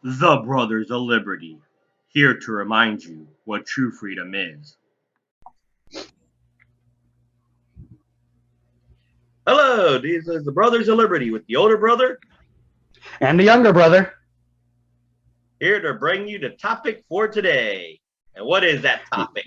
The Brothers of Liberty, here to remind you what true freedom is. Hello, this is the Brothers of Liberty with the older brother, And the younger brother. here to bring you the topic for today. And what is that topic?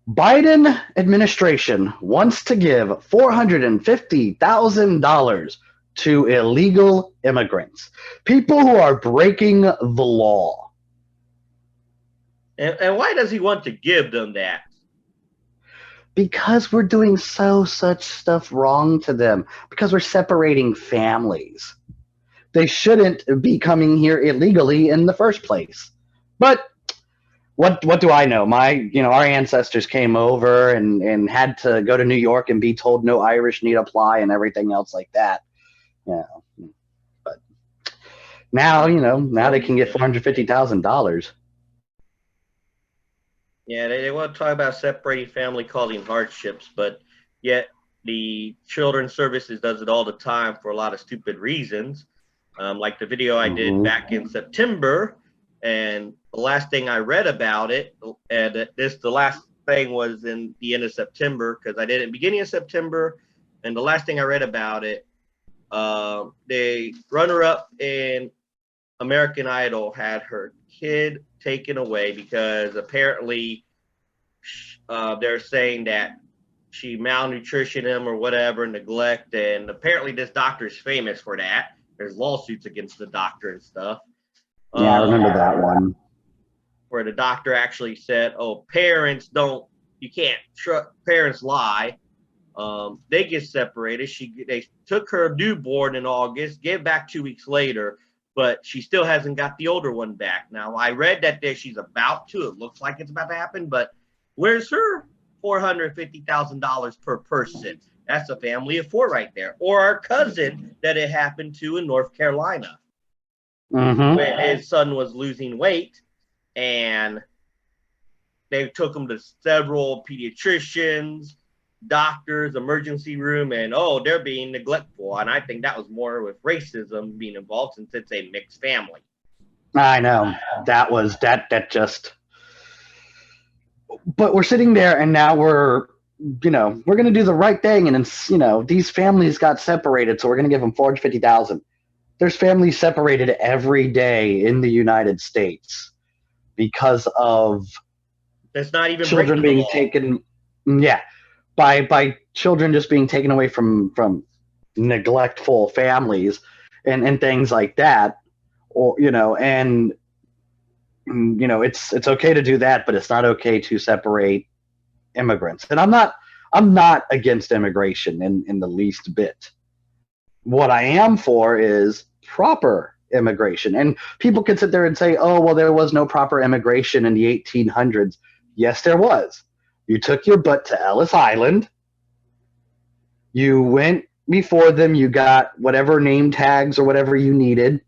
Biden administration wants to give $450,000 to illegal immigrants, people who are breaking the law. And why does he want to give them that? Because we're doing such stuff wrong to them, because we're separating families. They shouldn't be coming here illegally in the first place. But what do I know? Our ancestors came over and had to go to New York and be told no Irish need apply and everything else like that. But now they can get $450,000. Yeah, they want to talk about separating family, causing hardships, but yet the Children's Services does it all the time for a lot of stupid reasons. Like the video I did back in September, and the last thing I read about it, and the last thing was in the end of September, because I did it in the beginning of September, and the last thing I read about it, the runner-up in American Idol had her kid taken away because apparently they're saying that she malnutritioned him or whatever, neglect, and apparently this doctor is famous for that. There's lawsuits against the doctor and stuff. Yeah, I remember that one. Where the doctor actually said, "Oh, parents parents lie. They get separated. They took her newborn in August, gave back 2 weeks later, but she still hasn't got the older one back." Now, I read that she's about to. It looks like it's about to happen, but where's her $450,000 per person? That's a family of four right there. Or our cousin that it happened to in North Carolina. When his son was losing weight, and they took him to several pediatricians, doctors, emergency room, and they're being neglectful. And I think that was more with racism being involved, since it's a mixed family. I know that just. But we're sitting there, and now we're going to do the right thing, and these families got separated, so we're going to give them $450,000. There's families separated every day in the United States because of that's not even children being taken. Yeah, by children just being taken away from neglectful families and things like that, or it's okay to do that, but it's not okay to separate immigrants. And I'm not against immigration in the least bit. What I am for is proper immigration. And people can sit there and say, "Oh, well, there was no proper immigration in the 1800s." Yes, there was. You took your butt to Ellis Island. You went before them. You got whatever name tags or whatever you needed,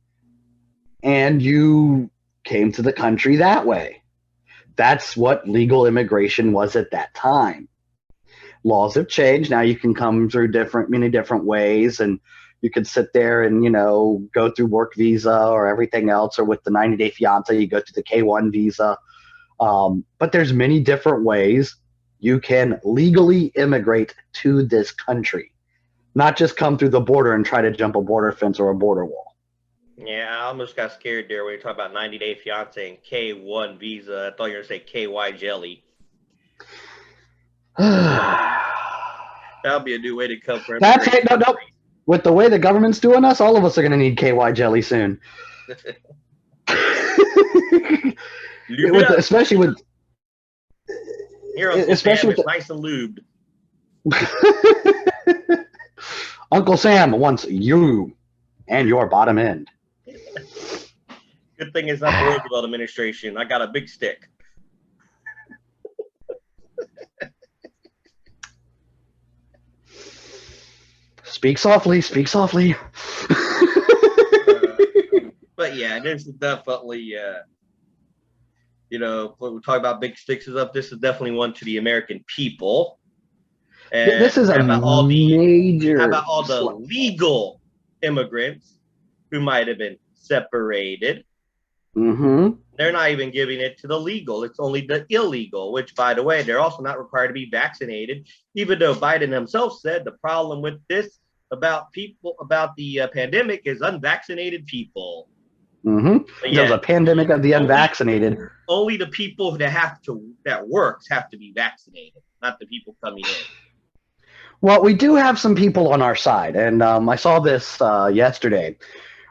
and you came to the country that way. That's what legal immigration was at that time. Laws have changed. Now you can come through many different ways, and you could sit there and, go through work visa or everything else, or with the 90-day fiance, you go through the K-1 visa. But there's many different ways you can legally immigrate to this country, not just come through the border and try to jump a border fence or a border wall. Yeah, I almost got scared there when you talk about 90-day fiance and K-1 visa. I thought you were going to say KY jelly. That'll be a new way to come for That's it. No. With the way the government's doing us, all of us are going to need KY jelly soon. Especially with nice and lubed. Uncle Sam wants you and your bottom end. Good thing it's not the Roosevelt administration. I got a big stick. Speak softly. But yeah, this is definitely, when we talk about big sticks and stuff, this is definitely one to the American people. And this is a major. How about all the legal immigrants who might have been separated. Mm-hmm. They're not even giving it to the legal. It's only the illegal, which, by the way, they're also not required to be vaccinated, even though Biden himself said the problem with this about the pandemic is unvaccinated people. Mm-hmm. There's a pandemic of the unvaccinated. Only the people that works have to be vaccinated, not the people coming in. Well, we do have some people on our side, and I saw this yesterday.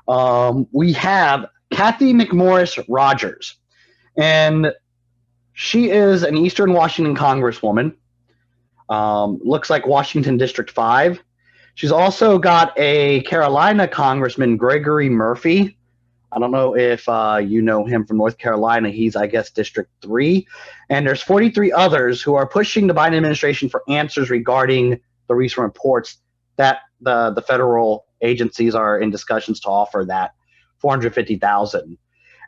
We have Kathy McMorris Rogers, and she is an Eastern Washington congresswoman. Looks like Washington District 5. She's also got a Carolina Congressman, Gregory Murphy. I don't know if you know him from North Carolina. He's, I guess, District 3. And there's 43 others who are pushing the Biden administration for answers regarding the recent reports that the federal agencies are in discussions to offer that $450,000.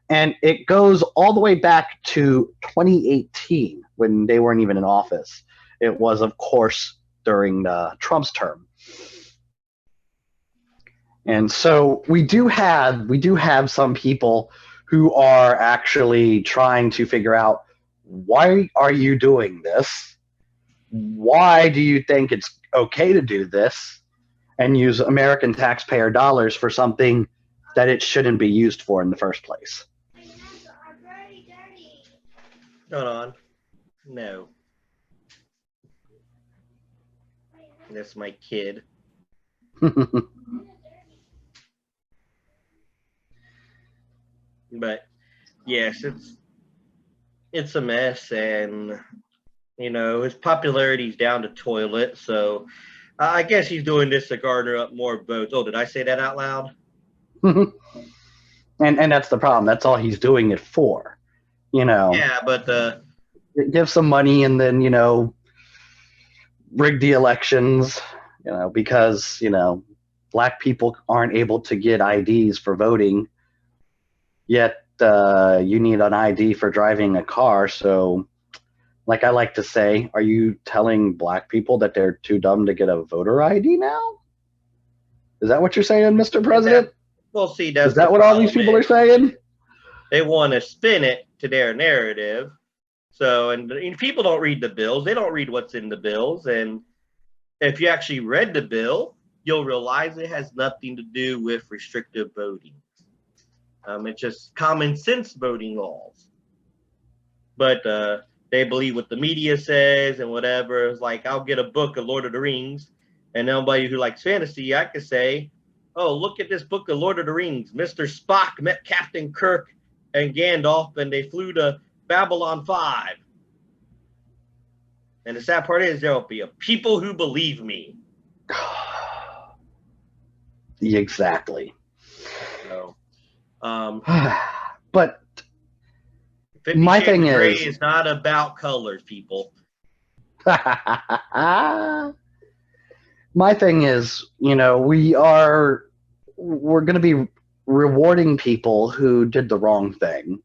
And it goes all the way back to 2018 when they weren't even in office. It was, of course, during Trump's term. And so we do have some people who are actually trying to figure out, why are you doing this? Why do you think it's okay to do this and use American taxpayer dollars for something that it shouldn't be used for in the first place? Hold on. No. That's my kid. But yes, it's a mess, and his popularity's down to toilet. So I guess he's doing this to garner up more votes. Oh, did I say that out loud? And that's the problem. That's all he's doing it for. Yeah, but give some money and then rig the elections. Because black people aren't able to get IDs for voting. Yet you need an ID for driving a car. So, like I like to say, are you telling black people that they're too dumb to get a voter ID now? Is that what you're saying, Mr. President? Well, see, is that what all these people are saying? They want to spin it to their narrative. So, and people don't read the bills. They don't read what's in the bills. And if you actually read the bill, you'll realize it has nothing to do with restrictive voting. It's just common sense voting laws. But they believe what the media says and whatever. It's like, I'll get a book of Lord of the Rings, and anybody who likes fantasy, I could say, oh, look at this book of Lord of the Rings. Mr. Spock met Captain Kirk and Gandalf, and they flew to Babylon 5. And the sad part is, there will be people who believe me. Exactly. So, but my thing is, it's not about colors, people. My thing is, we're going to be rewarding people who did the wrong thing,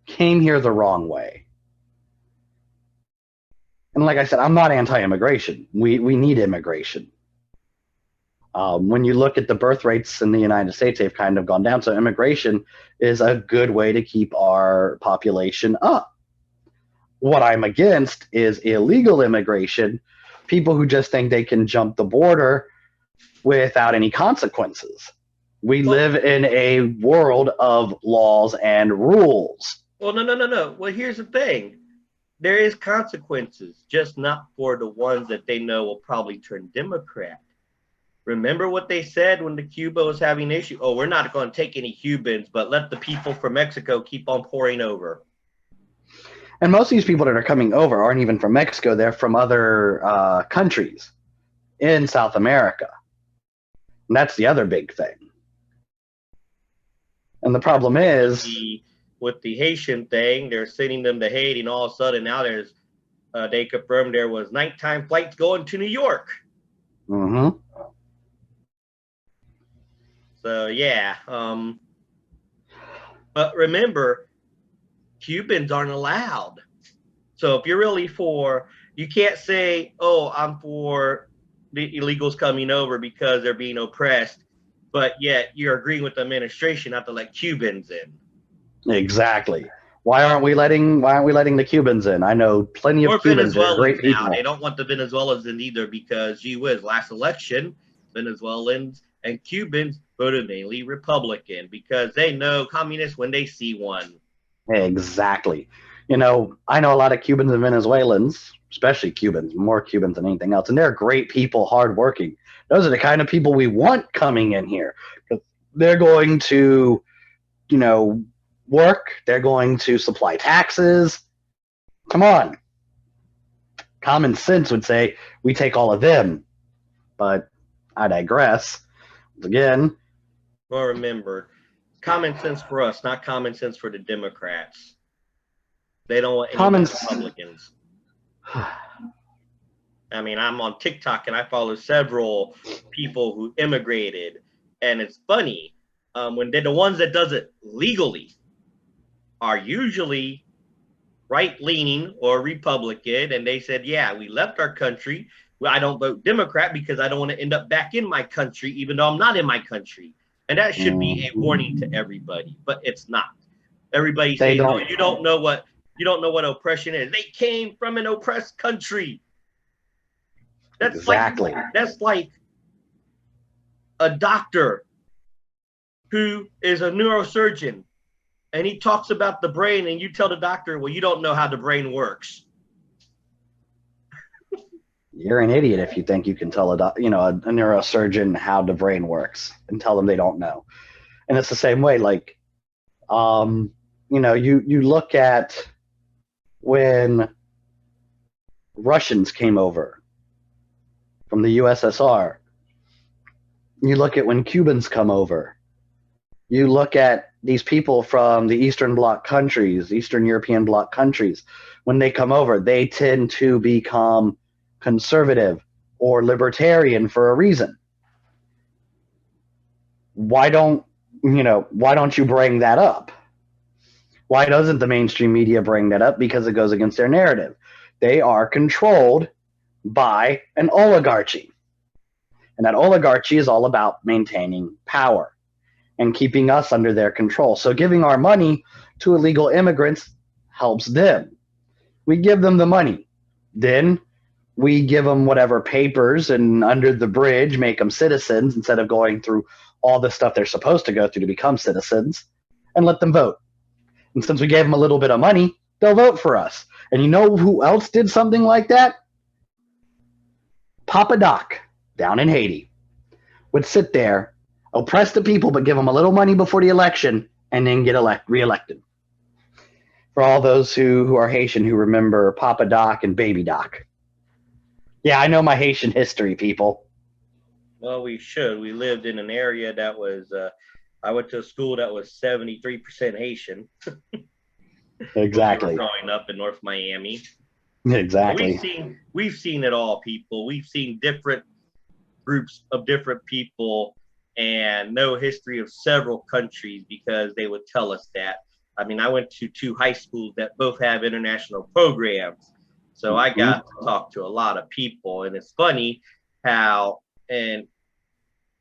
came here the wrong way. And like I said, I'm not anti-immigration. We need immigration. When you look at the birth rates in the United States, they've kind of gone down. So immigration is a good way to keep our population up. What I'm against is illegal immigration, people who just think they can jump the border without any consequences. We live in a world of laws and rules. Well, no. Well, here's the thing. There is consequences, just not for the ones that they know will probably turn Democrat. Remember what they said when the Cuba was having issue? Oh, we're not going to take any Cubans, but let the people from Mexico keep on pouring over. And most of these people that are coming over aren't even from Mexico. They're from other countries in South America. And that's the other big thing. And the problem is, with the Haitian thing, they're sending them to Haiti, and all of a sudden now they confirmed there was nighttime flights going to New York. Mm-hmm. So yeah, but remember, Cubans aren't allowed. So if you're really you can't say, oh, I'm for the illegals coming over because they're being oppressed, but yet you're agreeing with the administration not to let Cubans in. Exactly. Why aren't we letting the Cubans in? I know plenty of Or Cubans. They're Venezuelans great now. people. They don't want the Venezuelans in either because, gee whiz, last election, Venezuelans and Cubans voted mainly Republican because they know communists when they see one. Exactly. You know, I know a lot of Cubans and Venezuelans, especially Cubans, more Cubans than anything else, and they're great people, hardworking. Those are the kind of people we want coming in here. They're going to, you know, work. They're going to supply taxes. Come on. Common sense would say we take all of them, but I digress. Again, Well, remember, common sense for us, not common sense for the Democrats. They don't want any common. more Republicans. I mean, I'm on TikTok and I follow several people who immigrated, and it's funny when they're the ones that does it legally are usually right-leaning or Republican, and they said, yeah, we left our country. Well, I don't vote Democrat because I don't want to end up back in my country, even though I'm not in my country. And that should be a warning to everybody, but it's not. Everybody says, "Oh, you don't know what oppression is." They came from an oppressed country. That's exactly. That's like a doctor who is a neurosurgeon and he talks about the brain, and you tell the doctor, well, you don't know how the brain works. You're an idiot if you think you can tell a neurosurgeon how the brain works and tell them they don't know. And it's the same way. Like, you look at when Russians came over from the USSR. You look at when Cubans come over. You look at these people from the Eastern Bloc countries, Eastern European Bloc countries. When they come over, they tend to become conservative or libertarian for a reason. Why don't you bring that up? Why doesn't the mainstream media bring that up? Because it goes against their narrative. They are controlled by an oligarchy. And that oligarchy is all about maintaining power and keeping us under their control. So giving our money to illegal immigrants helps them. We give them the money. Then we give them whatever papers and under the bridge make them citizens instead of going through all the stuff they're supposed to go through to become citizens, and let them vote. And since we gave them a little bit of money, they'll vote for us. And you know who else did something like that? Papa Doc down in Haiti would sit there, oppress the people, but give them a little money before the election, and then get reelected. For all those who are Haitian who remember Papa Doc and Baby Doc. Yeah, I know my Haitian history, people. Well, we should. We lived in an area that was, I went to a school that was 73% Haitian. Exactly. Growing up in North Miami. Exactly. We've seen it all, people. We've seen different groups of different people and know history of several countries because they would tell us that. I mean, I went to 2 high schools that both have international programs. So I got to talk to a lot of people. And it's funny how, and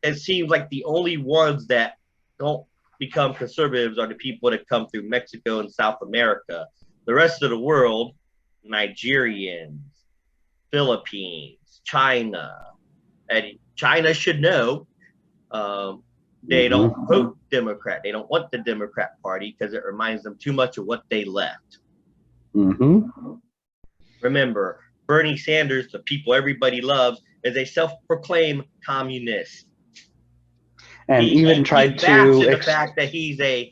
it seems like the only ones that don't become conservatives are the people that come through Mexico and South America. The rest of the world, Nigerians, Philippines, China, and China should know they don't vote Democrat. They don't want the Democrat Party because it reminds them too much of what they left. Remember, Bernie Sanders, the people everybody loves, is a self-proclaimed communist. And even tried to the fact that he's a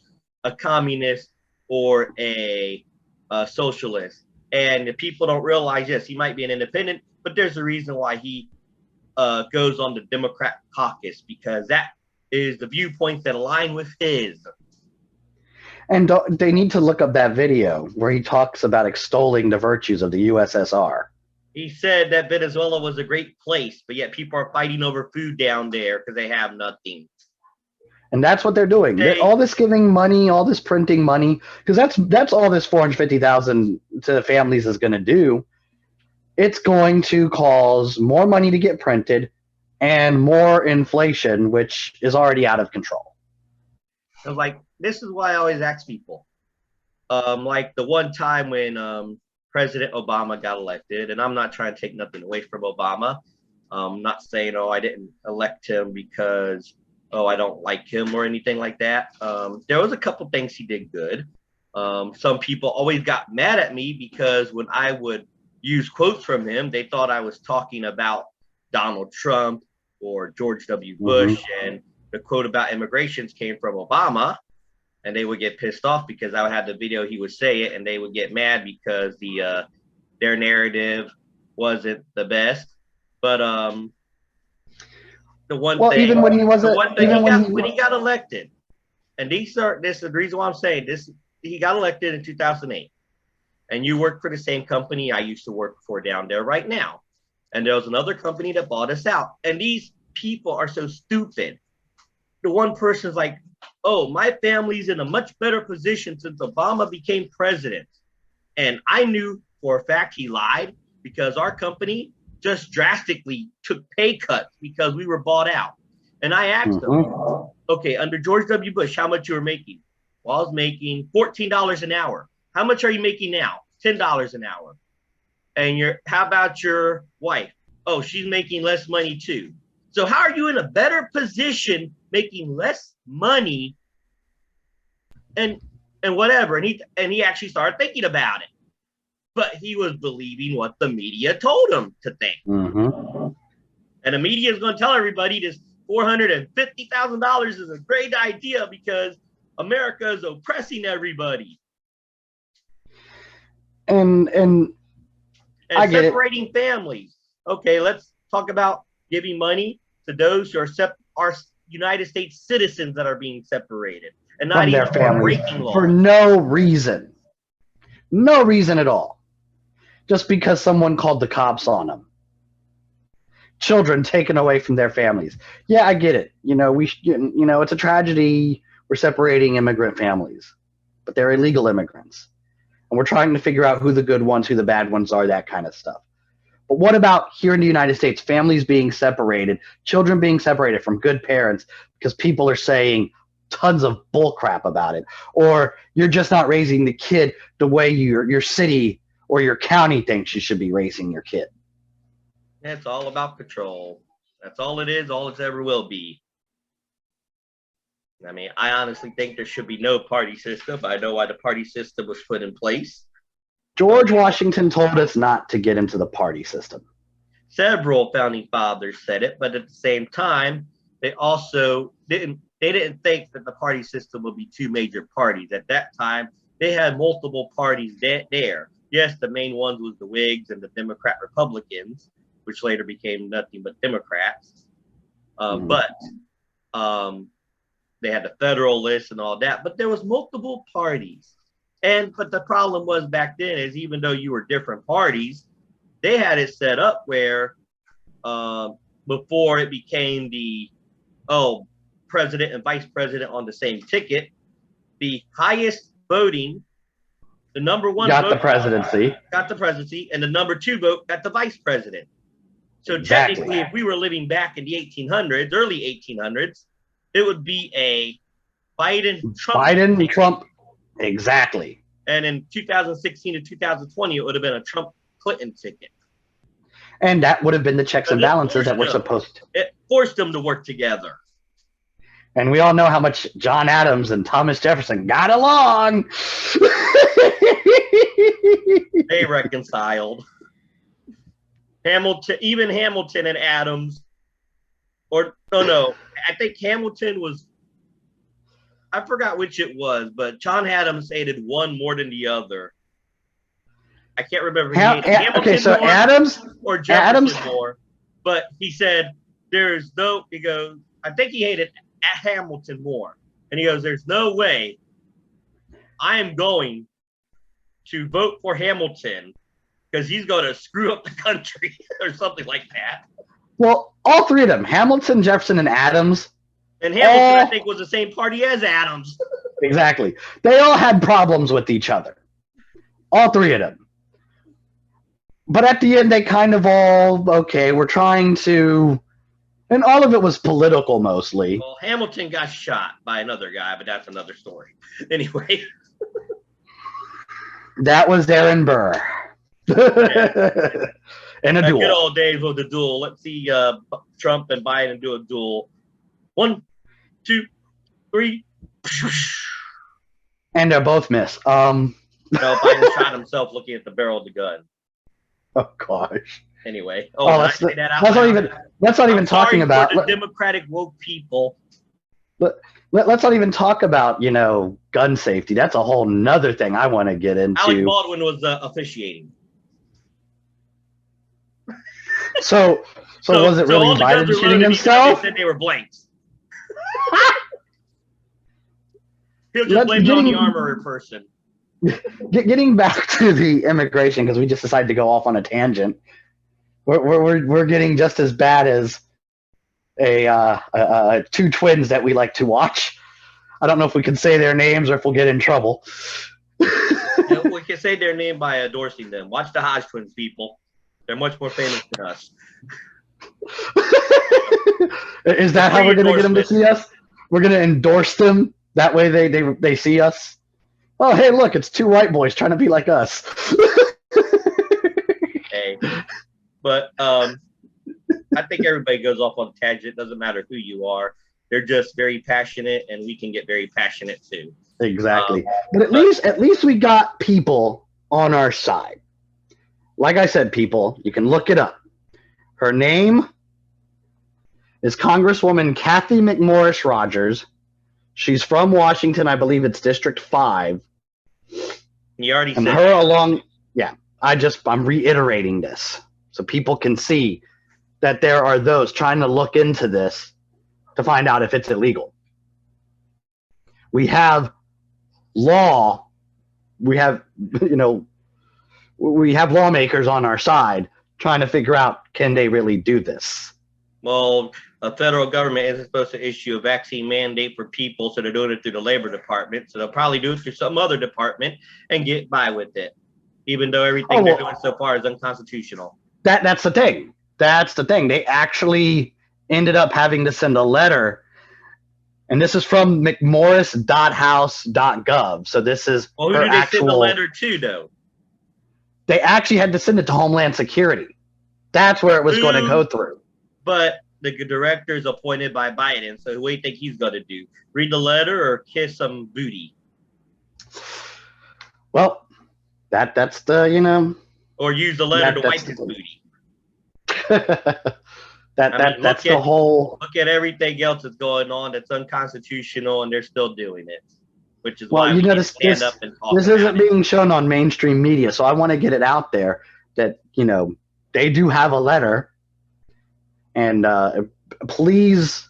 communist or a socialist. And the people don't realize, yes, he might be an independent, but there's a reason why he goes on the Democrat caucus, because that is the viewpoints that align with his. And they need to look up that video where he talks about extolling the virtues of the USSR. He said that Venezuela was a great place, but yet people are fighting over food down there because they have nothing. And that's what they're doing. All this giving money, all this printing money, because that's all this $450,000 to the families is going to do. It's going to cause more money to get printed, and more inflation, which is already out of control. I was like, this is why I always ask people. Like the one time when President Obama got elected, and I'm not trying to take nothing away from Obama. I'm not saying, oh, I didn't elect him because, oh, I don't like him or anything like that. There was a couple things he did good. Some people always got mad at me because when I would use quotes from him, they thought I was talking about Donald Trump or George W. Bush, and the quote about immigrations came from Obama, and they would get pissed off because I would have the video, he would say it, and they would get mad because their narrative wasn't the best. But the one thing, even when he wasn't, when he got elected, and this is the reason why I'm saying this, he got elected in 2008, and you worked for the same company I used to work for down there right now, and there was another company that bought us out, and these people are so stupid. The one person's like, oh, my family's in a much better position since Obama became president. And I knew for a fact he lied because our company just drastically took pay cuts because we were bought out. And I asked him, okay, under George W. Bush, how much you were making? Well, I was making $14 an hour. How much are you making now? $10 an hour. And how about your wife? Oh, she's making less money too. So how are you in a better position making less money and whatever? And he actually started thinking about it. But he was believing what the media told him to think. And the media is going to tell everybody this $450,000 is a great idea because America is oppressing everybody. And I get separating families. Okay, let's talk about giving money to those who are United States citizens that are being separated and not even breaking laws for no reason at all, just because someone called the cops on them. Children taken away from their families. Yeah, I get it. It's a tragedy. We're separating immigrant families, but they're illegal immigrants, and we're trying to figure out who the good ones, who the bad ones are, that kind of stuff. But what about here in the United States, families being separated, children being separated from good parents because people are saying tons of bullcrap about it, or you're just not raising the kid the way your city or your county thinks you should be raising your kid? It's all about control. That's all it is, all it ever will be. I mean, I honestly think there should be no party system. I know why the party system was put in place. George Washington told us not to get into the party system. Several founding fathers said it, but at the same time, they also didn't think that the party system would be two major parties. At that time, they had multiple parties there. Yes, the main ones was the Whigs and the Democrat Republicans, which later became nothing but Democrats. But they had the Federalists and all that, but there was multiple parties. But the problem was back then is even though you were different parties, they had it set up where before it became president and vice president on the same ticket, the highest voting, the number one got vote the presidency, and the number two vote got the vice president. So technically, if we were living back in the 1800s, early 1800s, it would be a Biden-Trump. Exactly. And in 2016 to 2020, it would have been a Trump-Clinton ticket. And that would have been the checks and balances that we're supposed to. It forced them to work together. And we all know how much John Adams and Thomas Jefferson got along. They reconciled. Hamilton and Adams, I think Hamilton was, I forgot which it was, but John Adams hated one more than the other. I can't remember. Adams or Jefferson more, but he said he goes, I think he hated Hamilton more. And he goes, there's no way I am going to vote for Hamilton because he's going to screw up the country or something like that. Well, all three of them, Hamilton, Jefferson, and Adams. And Hamilton, I think, was the same party as Adams. Exactly. They all had problems with each other. All three of them. But at the end, they kind of all, we're trying to And all of it was political mostly. Well, Hamilton got shot by another guy, but that's another story. Anyway. That was Aaron Burr. Yeah. In a duel. Good old days of the duel. Let's see Trump and Biden do a duel. 1, 2, 3. And they both miss. No, Biden shot himself looking at the barrel of the gun. Oh gosh. Anyway, that's not even talking about the Democratic woke people. Let's not even talk about gun safety. That's a whole nother thing I want to get into. Alec Baldwin was officiating. So was it really Biden shooting himself? They said they were blanks. He'll just blame it on the armorer person. Getting back to the immigration, because we just decided to go off on a tangent. We're getting just as bad as two twins that we like to watch. I don't know if we can say their names or if we'll get in trouble. We can say their name by endorsing them. Watch the Hodge twins, people. They're much more famous than us. Is that how we're going to get them to see us? We're going to endorse them. That way they see us. Oh, hey, look, it's two white boys trying to be like us. Hey. But I think everybody goes off on a tangent. Doesn't matter who you are. They're just very passionate, and we can get very passionate too. Exactly. But at least we got people on our side. Like I said, people, you can look it up. Her name is Congresswoman Kathy McMorris Rogers. She's from Washington. I believe it's District 5. You already and said her along. Yeah, I'm reiterating this so people can see that there are those trying to look into this to find out if it's illegal. We have law. We have lawmakers on our side trying to figure out, can they really do this? Well, a federal government isn't supposed to issue a vaccine mandate for people, so they're doing it through the Labor Department. So they'll probably do it through some other department and get by with it, even though everything they're doing so far is unconstitutional. That's the thing. That's the thing. They actually ended up having to send a letter, and this is from mcmorris.house.gov. So this is who did they send the letter to, though? They actually had to send it to Homeland Security. That's where it was going to go through. But the director is appointed by Biden, so what do you think he's going to do? Read the letter or kiss some booty? Well, that's the, Or use the letter to wipe his booty. That's the whole. Look at everything else that's going on that's unconstitutional, and they're still doing it. Which is why we notice stand up and talk. This isn't being shown on mainstream media, so I want to get it out there that they do have a letter, and please,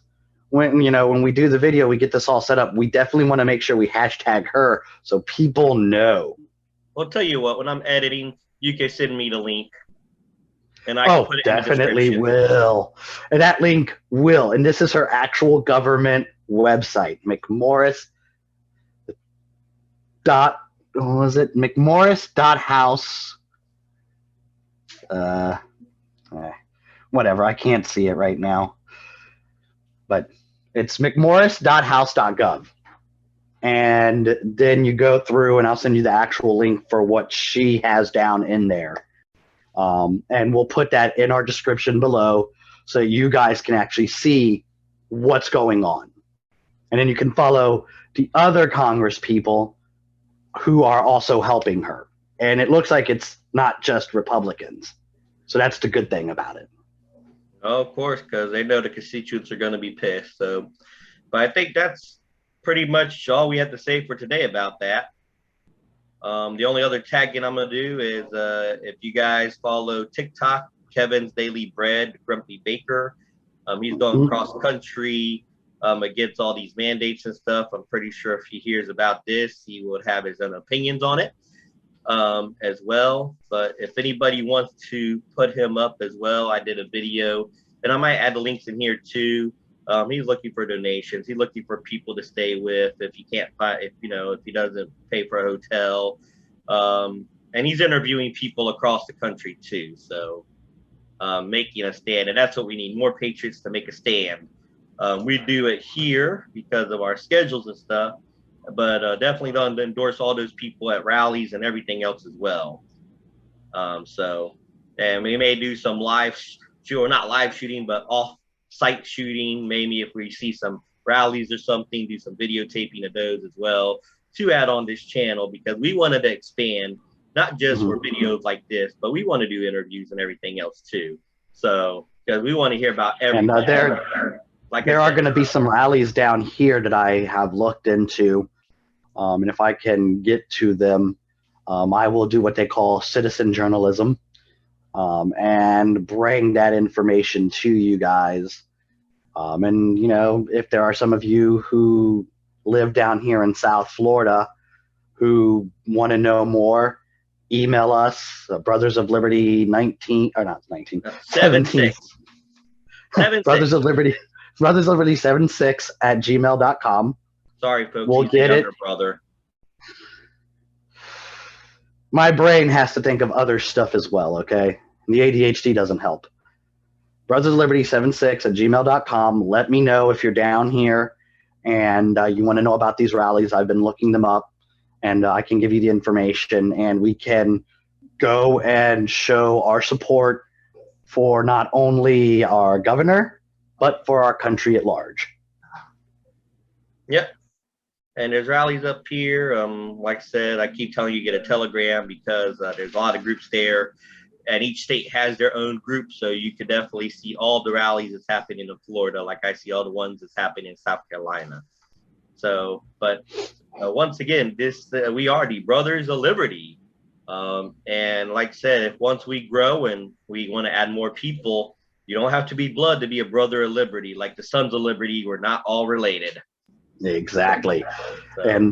when we do the video, we get this all set up. We definitely want to make sure we hashtag her so people know. Well, I'll tell you what, when I'm editing, you can send me the link, and I can put it definitely in the will, and that link will, and this is her actual government website, McMorris.house. Whatever, I can't see it right now, but it's mcmorris.house.gov, and then you go through, and I'll send you the actual link for what she has down in there, and we'll put that in our description below so you guys can actually see what's going on, and then you can follow the other Congress people who are also helping her, and it looks like it's not just Republicans, so that's the good thing about it. Oh, of course, because they know the constituents are going to be pissed. So, but I think that's pretty much all we have to say for today about that. The only other tagging I'm going to do is if you guys follow TikTok, Kevin's Daily Bread, Grumpy Baker. He's going cross country against all these mandates and stuff. I'm pretty sure if he hears about this, he would have his own opinions on it as well. But if anybody wants to put him up as well, I did a video, and I might add the links in here too. He's looking for donations. He's looking for people to stay with if he can't buy, if he doesn't pay for a hotel. And he's interviewing people across the country too. So making a stand. And that's what we need, more patriots to make a stand. We do it here because of our schedules and stuff, but definitely don't endorse all those people at rallies and everything else as well. And we may do some not live shooting, but off-site shooting. Maybe if we see some rallies or something, do some videotaping of those as well to add on this channel, because we wanted to expand, not just for videos like this, but we want to do interviews and everything else too. So, because we want to hear about everything. And there are going to be some rallies down here that I have looked into. And if I can get to them, I will do what they call citizen journalism, and bring that information to you guys. And, you know, if there are some of you who live down here in South Florida who want to know more, email us, Brothers of Liberty 19, or not 19, 17. Brothers of Liberty 76 at gmail.com. Sorry, folks. We'll get it. Brother. My brain has to think of other stuff as well, okay? And the ADHD doesn't help. Brothers of Liberty 76 at gmail.com. Let me know if you're down here and you want to know about these rallies. I've been looking them up, and I can give you the information, and we can go and show our support for not only our governor, but for our country at large. Yep. And there's rallies up here. Like I said, I keep telling you, get a Telegram, because there's a lot of groups there, and each state has their own group. So you could definitely see all the rallies that's happening in Florida, like I see all the ones that's happening in South Carolina. So, but once again, we are the Brothers of Liberty. And like I said, if once we grow and we want to add more people, you don't have to be blood to be a Brother of Liberty. Like the Sons of Liberty, we're not all related. Exactly. So. And,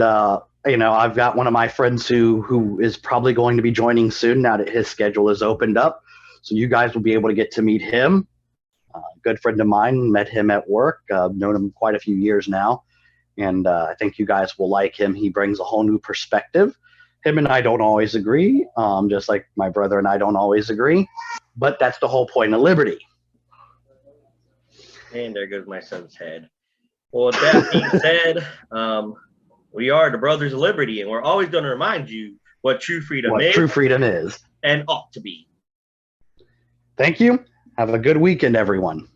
you know, I've got one of my friends who is probably going to be joining soon now that his schedule is opened up. So you guys will be able to get to meet him. Good friend of mine, met him at work. Known him quite a few years now. And I think you guys will like him. He brings a whole new perspective. Him and I don't always agree, just like my brother and I don't always agree. But that's the whole point of liberty. And there goes my son's head. Well, with that being said, we are the Brothers of Liberty, and we're always going to remind you what true freedom is. What true freedom is. And ought to be. Thank you. Have a good weekend, everyone.